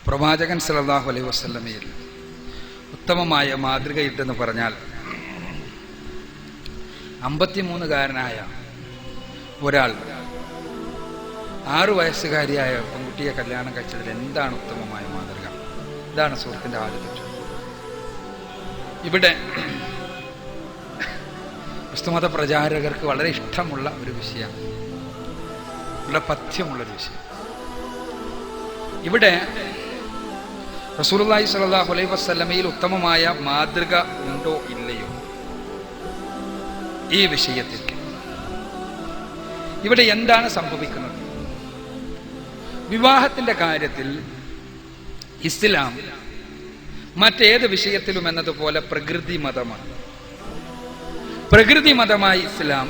പ്രവാചകൻ സല്ലല്ലാഹു അലൈഹി വസല്ലമയിൽ ഉത്തമമായ മാതൃകയിട്ടെന്ന് പറഞ്ഞാൽ 53കാരനായ ഒരാൾ 6 വയസ്സുകാരിയായ പെൺകുട്ടിയെ കല്യാണം കഴിച്ചതിൽ എന്താണ് ഉത്തമമായ മാതൃക? ഇതാണ് സുഹൃത്തിൻ്റെ ആദ്യത്തെ ചോദ്യം. ഇവിടെ ക്രിസ്തുമത പ്രചാരകർക്ക് വളരെ ഇഷ്ടമുള്ള ഒരു വിഷയമാണ്, വളരെ പഥ്യമുള്ളൊരു വിഷയം. ഇവിടെ റസൂലുള്ളാഹി സ്വല്ലല്ലാഹു അലൈഹി വസല്ലമയിൽ ഉത്തമമായ മാതൃക ഉണ്ടോ ഇല്ലയോ ഈ വിഷയത്തിൽ ഇവിടെ എന്താണ് സംഭവിക്കുന്നത്? വിവാഹത്തിന്റെ കാര്യത്തിൽ ഇസ്ലാം മറ്റേത് വിഷയത്തിലും എന്നതുപോലെ പ്രകൃതി മതമാണ്. പ്രകൃതി മതമായ ഇസ്ലാം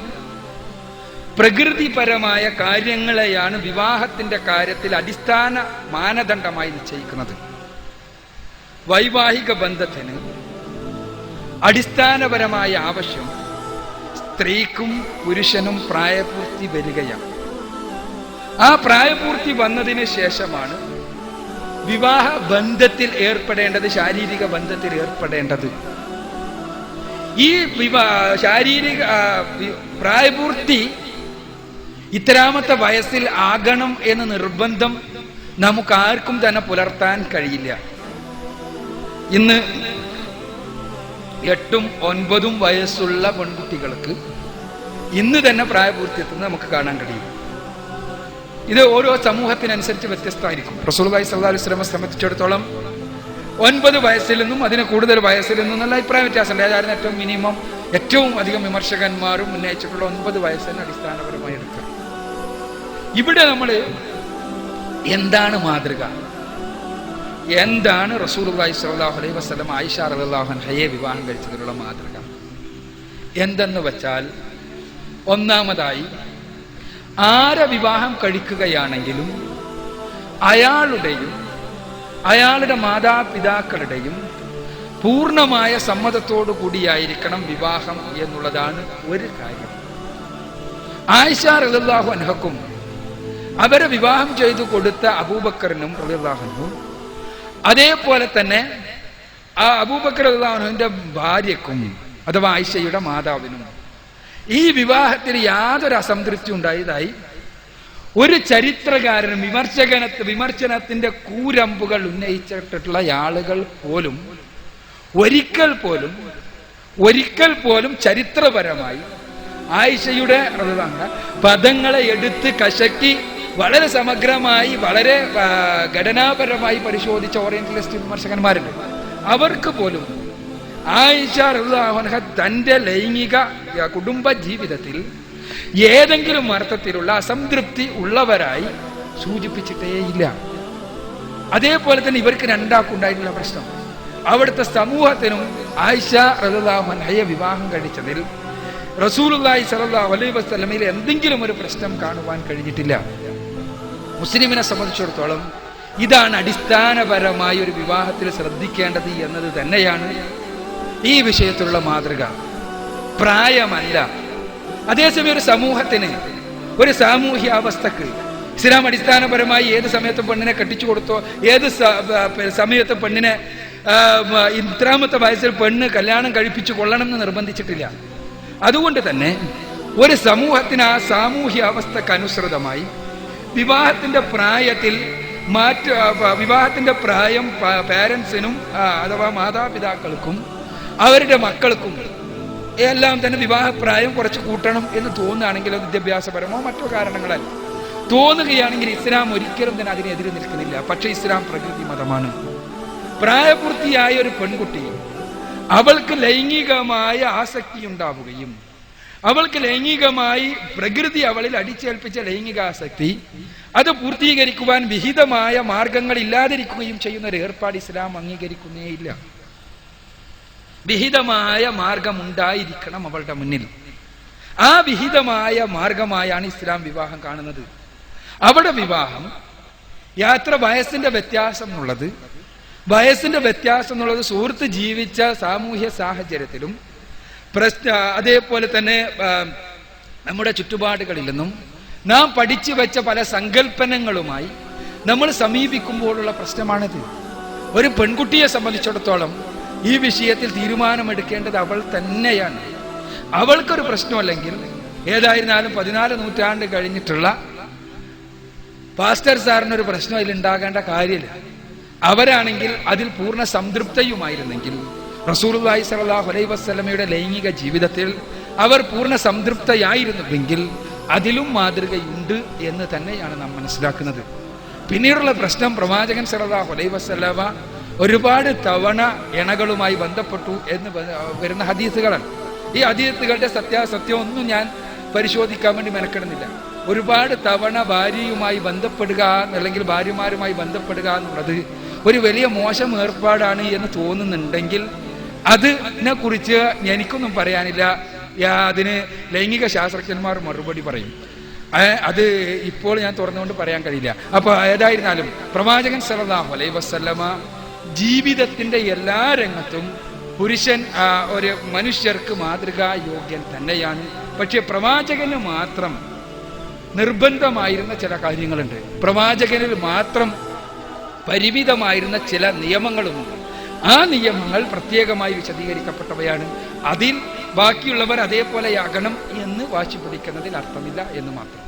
പ്രകൃതിപരമായ കാര്യങ്ങളെയാണ് വിവാഹത്തിന്റെ കാര്യത്തിൽ അടിസ്ഥാന മാനദണ്ഡമായി നിശ്ചയിക്കുന്നത്. വൈവാഹിക ബന്ധത്തിന് അടിസ്ഥാനപരമായ ആവശ്യം സ്ത്രീക്കും പുരുഷനും പ്രായപൂർത്തി വരികയാണ്. ആ പ്രായപൂർത്തി വന്നതിന് ശേഷമാണ് വിവാഹ ബന്ധത്തിൽ ഏർപ്പെടേണ്ടത്, ശാരീരിക ബന്ധത്തിൽ ഏർപ്പെടേണ്ടത്. ഈ ശാരീരിക പ്രായപൂർത്തി ഇത്രാമത്തെ വയസ്സിൽ ആകണം എന്ന് നിർബന്ധം നമുക്കാർക്കും തന്നെ പുലർത്താൻ കഴിയില്ല. ഇന്ന് 8ഉം 9ഉം വയസ്സുള്ള പെൺകുട്ടികൾക്ക് ഇന്ന് തന്നെ പ്രായപൂർത്തി എത്തുന്നത് നമുക്ക് കാണാൻ കഴിയും. ഇത് ഓരോ സമൂഹത്തിനനുസരിച്ച് വ്യത്യസ്തമായിരിക്കും. റസൂലുള്ളാഹി സ്വല്ലല്ലാഹു അലൈഹി വസല്ലമയെ സംബന്ധിച്ചിടത്തോളം 9 വയസ്സിൽ നിന്നും അതിന് കൂടുതൽ വയസ്സിൽ നിന്നും നല്ല അഭിപ്രായ വ്യത്യാസമുണ്ട്. അതായിരുന്നു ഏറ്റവും അധികം വിമർശകന്മാരും ഉന്നയിച്ചിട്ടുള്ള 9 വയസ്സിന് അടിസ്ഥാനപരമായി എടുക്കുക. ഇവിടെ നമ്മൾ എന്താണ് മാതൃക, എന്താണ് റസൂലുള്ളാഹി സ്വല്ലല്ലാഹു അലൈഹി വസല്ലം ആയിഷ റളിയല്ലാഹു അൻഹയെ വിവാഹം കഴിച്ചതിനുള്ള മാതൃക എന്തെന്ന് വെച്ചാൽ, ഒന്നാമതായി ആരെ വിവാഹം കഴിക്കുകയാണെങ്കിലും അയാളുടെയും അയാളുടെ മാതാപിതാക്കളുടെയും പൂർണ്ണമായ സമ്മതത്തോടു കൂടിയായിരിക്കണം വിവാഹം എന്നുള്ളതാണ് ഒരു കാര്യം. ആയിഷ റളിയല്ലാഹു അൻഹക്കും അവരെ വിവാഹം ചെയ്തു കൊടുത്ത അബൂബക്കറിനും റളിയല്ലാഹു അൻഹു, അതേപോലെ തന്നെ ആ അബൂബക്കർ റളിയല്ലാഹു അൻഹുവിന്റെ ഭാര്യക്കും അഥവാ ആയിഷയുടെ മാതാവിനും ഈ വിവാഹത്തിൽ യാതൊരു അസംതൃപ്തി ഉണ്ടായതായി ഒരു ചരിത്രകാരനും വിമർശനത്തിന്റെ കൂരമ്പുകൾ ഉന്നയിച്ചിട്ടുള്ള ആളുകൾ പോലും ഒരിക്കൽ പോലും ചരിത്രപരമായി ആയിഷയുടെ പദങ്ങളെ എടുത്ത് കശക്കി വളരെ സമഗ്രമായി വളരെ ഘടനാപരമായി പരിശോധിച്ച ഓറിയന്റലിസ്റ്റ് വിമർശകന്മാരുണ്ട്. അവർക്ക് പോലും ആയിഷ റളിയല്ലാഹു അൻഹ തന്റെ ലൈംഗിക കുടുംബ ജീവിതത്തിൽ ഏതെങ്കിലും അർത്ഥത്തിലുള്ള അസംതൃപ്തി ഉള്ളവരായി സൂചിപ്പിച്ചിട്ടേയില്ല. അതേപോലെ തന്നെ ഇവർക്ക് രണ്ടാക്കുണ്ടായിട്ടുള്ള പ്രശ്നം, അവിടുത്തെ സമൂഹത്തിനും ആയിഷ റളിയല്ലാഹു അൻഹയെ വിവാഹം കഴിച്ചതിൽ റസൂലുള്ളാഹി സ്വല്ലല്ലാഹു അലൈഹി വസല്ലമയിൽ എന്തെങ്കിലും ഒരു പ്രശ്നം കാണുവാൻ കഴിഞ്ഞിട്ടില്ല. മുസ്ലിമിനെ സംബന്ധിച്ചിടത്തോളം ഇതാണ് അടിസ്ഥാനപരമായ ഒരു വിവാഹത്തിൽ ശ്രദ്ധിക്കേണ്ടത് എന്നത് തന്നെയാണ് ഈ വിഷയത്തിലുള്ള മാതൃക, പ്രായമല്ല. അതേസമയം ഒരു സമൂഹത്തിന്, ഒരു സാമൂഹ്യ അവസ്ഥക്ക് ഇസ്ലാം അടിസ്ഥാനപരമായി ഏത് സമയത്തും പെണ്ണിനെ കെട്ടിച്ചു കൊടുത്തോ, ഏത് സമയത്തും പെണ്ണിനെ ഇത്രാമത്തെ വയസ്സിൽ പെണ്ണ് കല്യാണം കഴിപ്പിച്ചു കൊള്ളണം എന്ന് നിർബന്ധിച്ചിട്ടില്ല. അതുകൊണ്ട് തന്നെ ഒരു സമൂഹത്തിന് ആ സാമൂഹ്യ അവസ്ഥക്കനുസൃതമായി വിവാഹത്തിന്റെ പ്രായം പാരൻസിനും അഥവാ മാതാപിതാക്കൾക്കും അവരുടെ മക്കൾക്കും എല്ലാം തന്നെ വിവാഹപ്രായം കുറച്ച് കൂട്ടണം എന്ന് തോന്നുകയാണെങ്കിൽ, വിദ്യാഭ്യാസപരമോ മറ്റോ കാരണങ്ങളാൽ തോന്നുകയാണെങ്കിൽ ഇസ്ലാം ഒരിക്കലും തന്നെ അതിനെതിരെ നിൽക്കുന്നില്ല. പക്ഷെ ഇസ്ലാം പ്രകൃതി മതമാണ്. പ്രായപൂർത്തിയായ ഒരു പെൺകുട്ടി അവൾക്ക് ലൈംഗികമായ ആസക്തി ഉണ്ടാവുകയും അവൾക്ക് ലൈംഗികമായി പ്രകൃതി അവളിൽ അടിച്ചേൽപ്പിച്ച ലൈംഗികാസക്തി അത് പൂർത്തീകരിക്കുവാൻ വിഹിതമായ മാർഗങ്ങൾ ഇല്ലാതിരിക്കുകയും ചെയ്യുന്ന ഒരു ഏർപ്പാട് ഇസ്ലാം അംഗീകരിക്കുന്നേയില്ല. വിഹിതമായ മാർഗം ഉണ്ടായിരിക്കണം അവളുടെ മുന്നിൽ. ആ വിഹിതമായ മാർഗമായാണ് ഇസ്ലാം വിവാഹം കാണുന്നത്. അവിടെ വിവാഹം യാത്ര വയസ്സിന്റെ വ്യത്യാസം എന്നുള്ളത് സുഹൃത്ത് ജീവിച്ച സാമൂഹ്യ സാഹചര്യത്തിലും അതേപോലെ തന്നെ നമ്മുടെ ചുറ്റുപാടുകളിൽ നിന്നും നാം പഠിച്ചു വെച്ച പല സങ്കല്പനങ്ങളുമായി നമ്മൾ സമീപിക്കുമ്പോഴുള്ള പ്രശ്നമാണിത്. ഒരു പെൺകുട്ടിയെ സംബന്ധിച്ചിടത്തോളം ഈ വിഷയത്തിൽ തീരുമാനമെടുക്കേണ്ടത് അവൾ തന്നെയാണ്. അവൾക്കൊരു പ്രശ്നമല്ലെങ്കിൽ, ഏതായിരുന്നാലും 14 നൂറ്റാണ്ട് കഴിഞ്ഞിട്ടുള്ള പാസ്റ്റർ സാറിനൊരു പ്രശ്നം അതിലുണ്ടാകേണ്ട കാര്യമില്ല. അവരാണെങ്കിൽ അതിൽ പൂർണ്ണ സംതൃപ്തയുമായിരുന്നെങ്കിൽ, റസൂലുള്ളാഹി സ്വല്ലല്ലാഹു അലൈഹി വസല്ലമയുടെ ലൈംഗിക ജീവിതത്തിൽ അവർ പൂർണ്ണ സംതൃപ്തയായിരുന്നുവെങ്കിൽ അതിലും മാതൃകയുണ്ട് എന്ന് തന്നെയാണ് നാം മനസ്സിലാക്കുന്നത്. പിന്നീടുള്ള പ്രശ്നം, പ്രവാചകൻ സ്വല്ലല്ലാഹു അലൈഹി വസല്ലമ ഒരുപാട് തവണ ഇണകളുമായി ബന്ധപ്പെട്ടു എന്ന് വരുന്ന ഹദീസുകളാണ്. ഈ ഹദീസുകളുടെ സത്യാസത്യം ഒന്നും ഞാൻ പരിശോധിക്കാൻ വേണ്ടി മെനക്കെടുന്നില്ല. ഒരുപാട് തവണ ഭാര്യയുമായി ബന്ധപ്പെടുക അല്ലെങ്കിൽ ഭാര്യമാരുമായി ബന്ധപ്പെടുക എന്നുള്ളത് ഒരു വലിയ മോശം ഏർപ്പാടാണ് എന്ന് തോന്നുന്നുണ്ടെങ്കിൽ അതിനെ കുറിച്ച് എനിക്കൊന്നും പറയാനില്ല. അതിന് ലൈംഗിക ശാസ്ത്രജ്ഞന്മാർ മറുപടി പറയും. അത് ഇപ്പോൾ ഞാൻ തുറന്നുകൊണ്ട് പറയാൻ കഴിയില്ല. അപ്പോൾ ഏതായിരുന്നാലും പ്രവാചകൻ സല്ലല്ലാഹു അലൈഹി വസല്ലമ ജീവിതത്തിന്റെ എല്ലാ രംഗത്തും പുരുഷൻ ഒരു മനുഷ്യർക്ക് മാതൃകാ യോഗ്യൻ തന്നെയാണ്. പക്ഷെ പ്രവാചകന് മാത്രം നിർബന്ധമായിരുന്ന ചില കാര്യങ്ങളുണ്ട്. പ്രവാചകനിൽ മാത്രം പരിമിതമായിരുന്ന ചില നിയമങ്ങളുമുണ്ട്. ആ നിയമങ്ങൾ പ്രത്യേകമായി വിശദീകരിക്കപ്പെട്ടവയാണ്. അതിൽ ബാക്കിയുള്ളവർ അതേപോലെയാകണം എന്ന് വാശി പിടിക്കുന്നതിൽ അർത്ഥമില്ല എന്ന് മാത്രം.